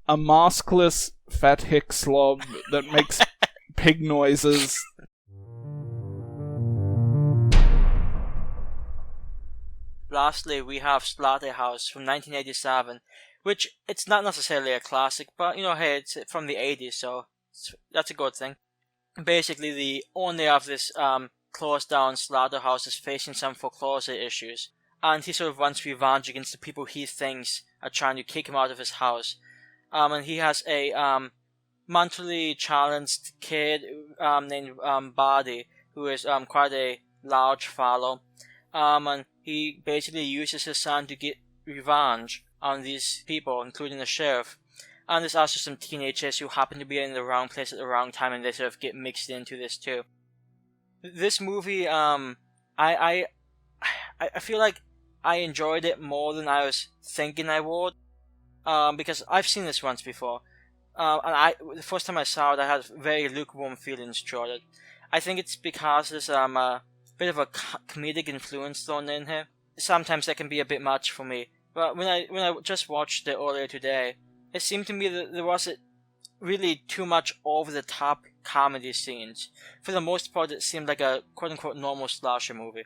a maskless fat hick slob that makes pig noises. Lastly, we have Slaughterhouse from 1987, which it's not necessarily a classic, but hey, it's from the 80s, so that's a good thing. Basically, the owner of this closed down slaughterhouse is facing some foreclosure issues, and he sort of wants revenge against the people he thinks are trying to kick him out of his house. And he has a mentally challenged kid named Buddy, who is quite a large fellow. And he basically uses his son to get revenge on these people, including the sheriff. And there's also some teenagers who happen to be in the wrong place at the wrong time, and they sort of get mixed into this too. This movie, I feel like I enjoyed it more than I was thinking I would, because I've seen this once before. And the first time I saw it, I had very lukewarm feelings toward it. I think it's because there's a bit of a comedic influence thrown in here. Sometimes that can be a bit much for me. But when I just watched it earlier today, it seemed to me that there wasn't really too much over-the-top comedy scenes. For the most part, it seemed like a quote-unquote normal slasher movie.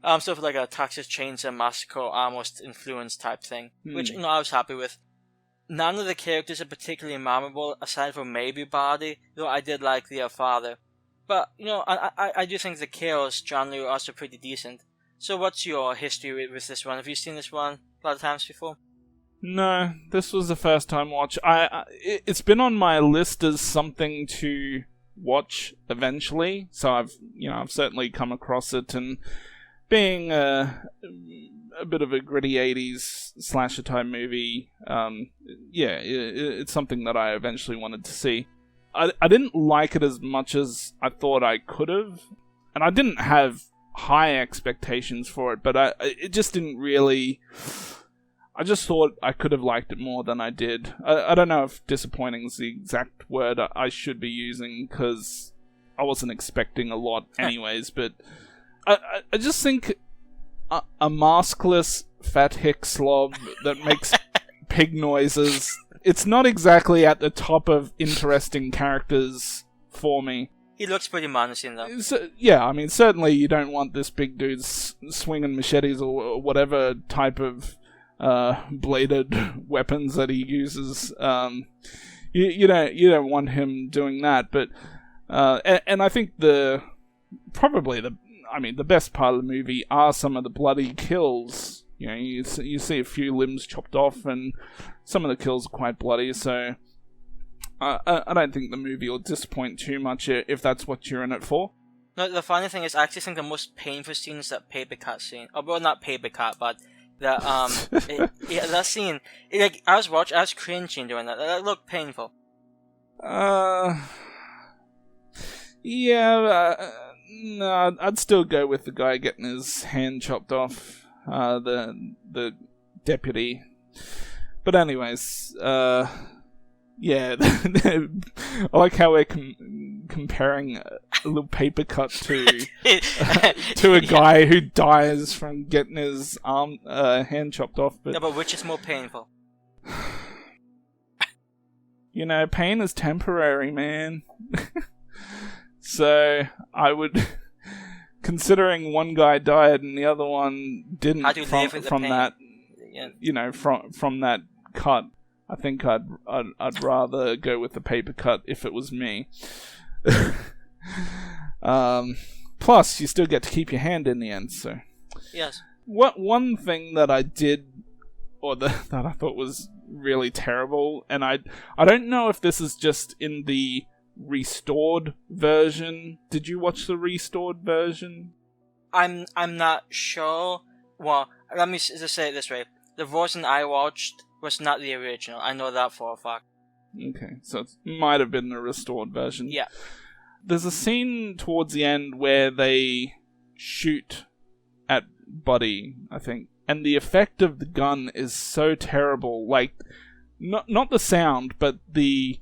Sort of like a Texas Chainsaw Massacre almost influence type thing, which I was happy with. None of the characters are particularly memorable, aside from maybe Buddy, though I did like the father. But, I do think the kills generally are also pretty decent. So what's your history with this one? Have you seen this one a lot of times before? No, this was the first time watch. It's been on my list as something to watch eventually, so I've certainly come across it, and being a bit of a gritty 80s slasher type movie, it's something that I eventually wanted to see. I didn't like it as much as I thought I could have, and I didn't have high expectations for it, but it just didn't really... I just thought I could have liked it more than I did. I don't know if disappointing is the exact word I should be using, because I wasn't expecting a lot anyways, but I just think a maskless fat hick slob that makes pig noises, it's not exactly at the top of interesting characters for me. He looks pretty menacing, though. So, yeah, I mean, certainly you don't want this big dude swinging machetes or whatever type of bladed weapons that he uses. You don't want him doing that, but and I think the best part of the movie are some of the bloody kills. You see a few limbs chopped off, and some of the kills are quite bloody. So I don't think the movie will disappoint too much if that's what you're in it for. No, the funny thing is, I actually think the most painful scene is that paper cut scene. Oh, well, not paper cut, but that scene. I was cringing doing that. That looked painful. No, I'd still go with the guy getting his hand chopped off, the deputy. But anyways, I like how we're comparing a little paper cut to to a guy who dies from getting his hand chopped off. But which is more painful? Pain is temporary, man. So I would, considering one guy died and the other one didn't from that, from that cut, I think I'd rather go with the paper cut if it was me. Plus, you still get to keep your hand in the end. So yes. One thing that I did, that I thought was really terrible, and I don't know if this is just in the restored version. Did you watch the restored version? I'm not sure. Well, let me just say it this way: the version I watched was not the original. I know that for a fact. Okay, so it might have been the restored version. Yeah. There's a scene towards the end where they shoot at Buddy, I think, and the effect of the gun is so terrible. Like, not the sound, but the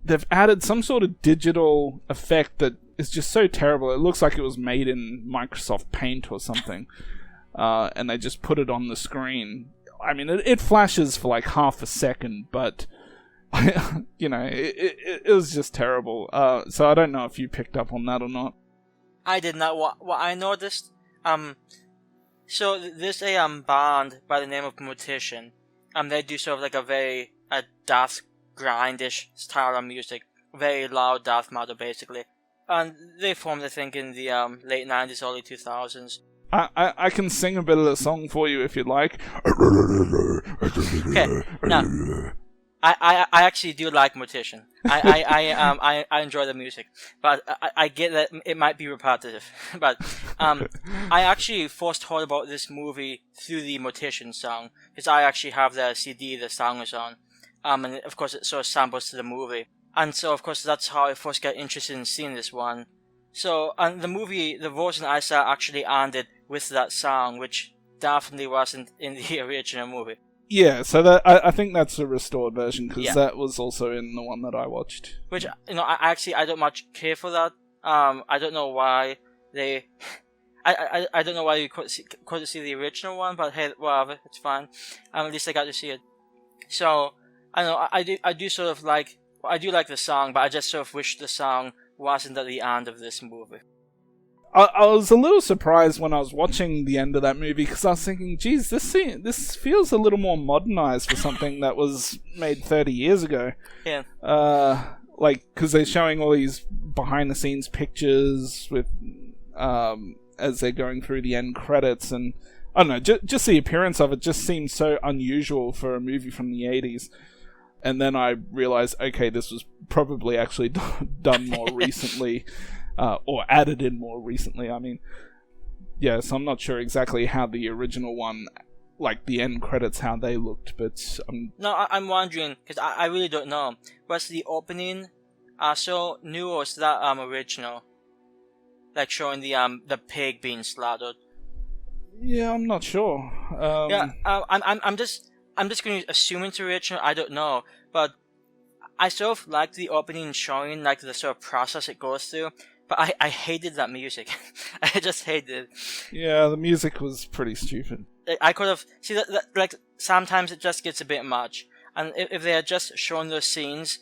they've added some sort of digital effect that is just so terrible. It looks like it was made in Microsoft Paint or something, and they just put it on the screen. I mean, it flashes for like half a second, but it was just terrible. So I don't know if you picked up on that or not. I did not. What I noticed, so there's a band by the name of Mortician. They do sort of like a very death grindish style of music, very loud death metal basically, and they formed, I think, in the late 90s, early 2000s. I can sing a bit of the song for you if you'd like. Okay, now I actually do like Mortician. I enjoy the music, but I get that it might be repetitive. But I actually first heard about this movie through the Mortician song, because I actually have the CD the song is on, and of course it sort of samples to the movie, and so of course that's how I first got interested in seeing this one. So and the version I saw actually ended with that song, which definitely wasn't in the original movie. Yeah, so that I think that's a restored version, because that was also in the one that I watched. Which, I don't much care for that. I don't know why they... I don't know why you couldn't see the original one, but hey, whatever, it's fine. At least I got to see it. So, I don't know, I do sort of like... I do like the song, but I just sort of wish the song wasn't at the end of this movie. I was a little surprised when I was watching the end of that movie, because I was thinking, geez, this feels a little more modernized for something that was made 30 years ago. Yeah. Because they're showing all these behind-the-scenes pictures with, as they're going through the end credits, and I don't know, just the appearance of it just seems so unusual for a movie from the 80s. And then I realized, okay, this was probably actually done more recently. Or added in more recently, I mean. Yeah, so I'm not sure exactly how the original one, like the end credits, how they looked, but... No, I'm wondering, because I really don't know. Was the opening so new, or is that original? Like showing the pig being slaughtered? Yeah, I'm not sure. I'm just going to assume it's original, I don't know. But I sort of like the opening showing like the sort of process it goes through. But I hated that music. I just hated it. Yeah, the music was pretty stupid. I could have... See, like, sometimes it just gets a bit much. And if they had just shown those scenes,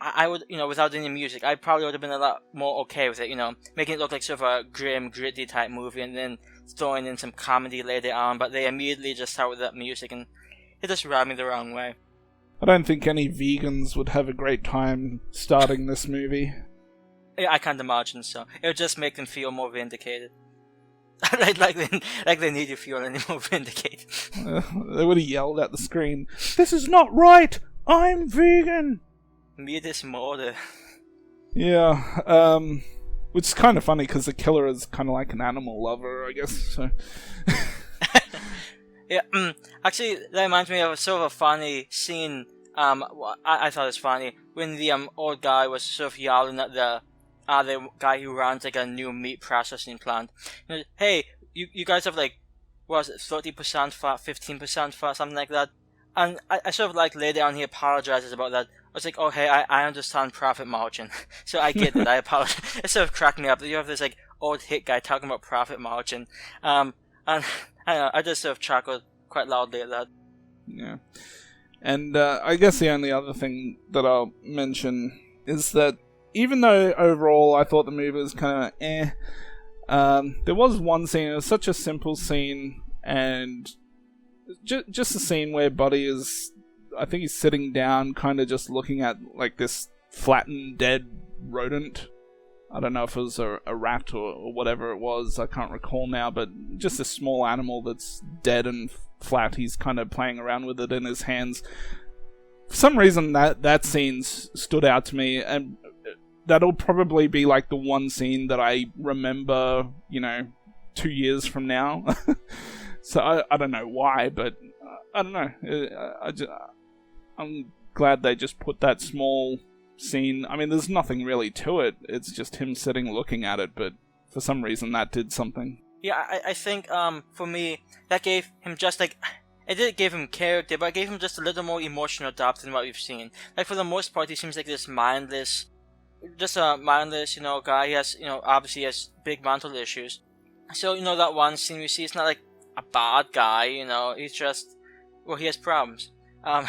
I would, without any music, I probably would have been a lot more okay with it, making it look like sort of a grim, gritty type movie, and then throwing in some comedy later on. But they immediately just start with that music, and it just rubbed me the wrong way. I don't think any vegans would have a great time starting this movie. Yeah, I can't imagine so. It would just make them feel more vindicated. like they need to feel any more vindicated. They would have yelled at the screen, "This is not right! I'm vegan!" Meat is murder. Yeah, which is kind of funny, because the killer is kind of like an animal lover, I guess, so... Yeah, actually, that reminds me of a sort of a funny scene. I thought it was funny when the old guy was sort of yelling at the guy who runs like a new meat processing plant. Hey, you guys have like, what was it, 30% fat, 15% fat, something like that. And I sort of like later on he apologizes about that. I was like, oh hey, I understand profit margin, so I get it. I apologize. It sort of cracked me up that you have this like old hit guy talking about profit margin. And I don't know, I just sort of chuckled quite loudly at that. Yeah. And I guess the only other thing that I'll mention is that even though overall I thought the movie was kind of there was one scene, it was such a simple scene, and just a scene where Buddy is, I think he's sitting down, kind of just looking at like this flattened, dead rodent. I don't know if it was a rat or whatever it was, I can't recall now, but just a small animal that's dead and flat. He's kind of playing around with it in his hands. For some reason, that scene stood out to me, and that'll probably be like the one scene that I remember, 2 years from now. So I don't know why, but I don't know. I'm glad they just put that small scene. I mean, there's nothing really to it. It's just him sitting looking at it, but for some reason that did something. Yeah, I think for me that gave him just like, it did give him character, but it gave him just a little more emotional depth than what we've seen. Like for the most part, he seems like this mindless guy. He has, obviously he has big mental issues. So that one scene we see, it's not like a bad guy. He's just well, he has problems. Um,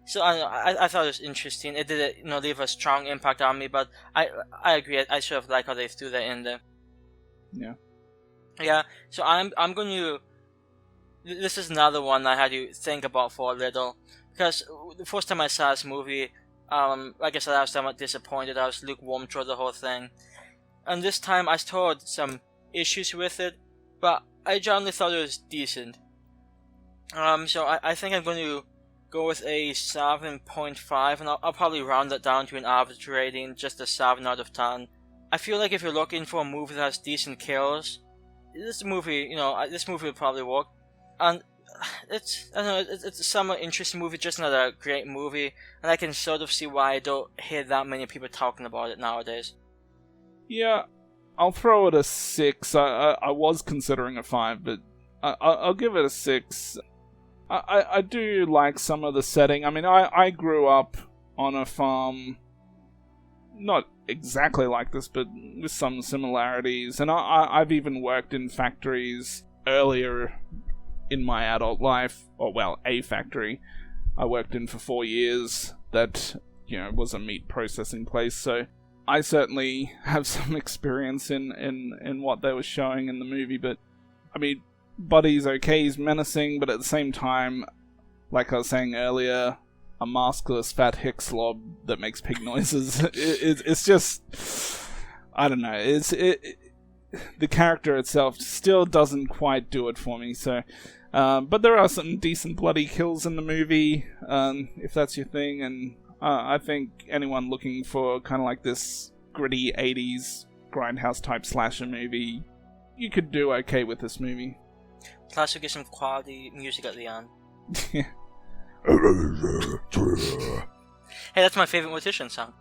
so I thought it was interesting. It did, leave a strong impact on me. But I agree. I sort of like how they threw that in there. Yeah. Yeah. So I'm going to. This is another one I had to think about for a little, because the first time I saw this movie, like I said, I was somewhat disappointed. I was lukewarm toward the whole thing, and this time I still had some issues with it, but I generally thought it was decent. So I think I'm going to go with a 7.5, and I'll probably round that down to an average rating, just a 7 out of 10. I feel like if you're looking for a movie that has decent kills, this movie would probably work. And it's a somewhat interesting movie, just not a great movie, and I can sort of see why I don't hear that many people talking about it nowadays. Yeah, I'll throw it a 6. I was considering a 5, but I'll give it a 6. I do like some of the setting. I mean, I grew up on a farm, not exactly like this, but with some similarities, and I've even worked in factories earlier in my adult life, or well, a factory I worked in for 4 years that, was a meat processing place, so I certainly have some experience in what they were showing in the movie. But I mean, Buddy's okay, he's menacing, but at the same time, like I was saying earlier, a maskless fat hick slob that makes pig noises, it's just, I don't know, the character itself still doesn't quite do it for me, so but there are some decent bloody kills in the movie, if that's your thing, and I think anyone looking for kind of like this gritty 80s grindhouse type slasher movie, you could do okay with this movie. Plus you get some quality music at the end. Yeah. Hey, that's my favorite Mortician song.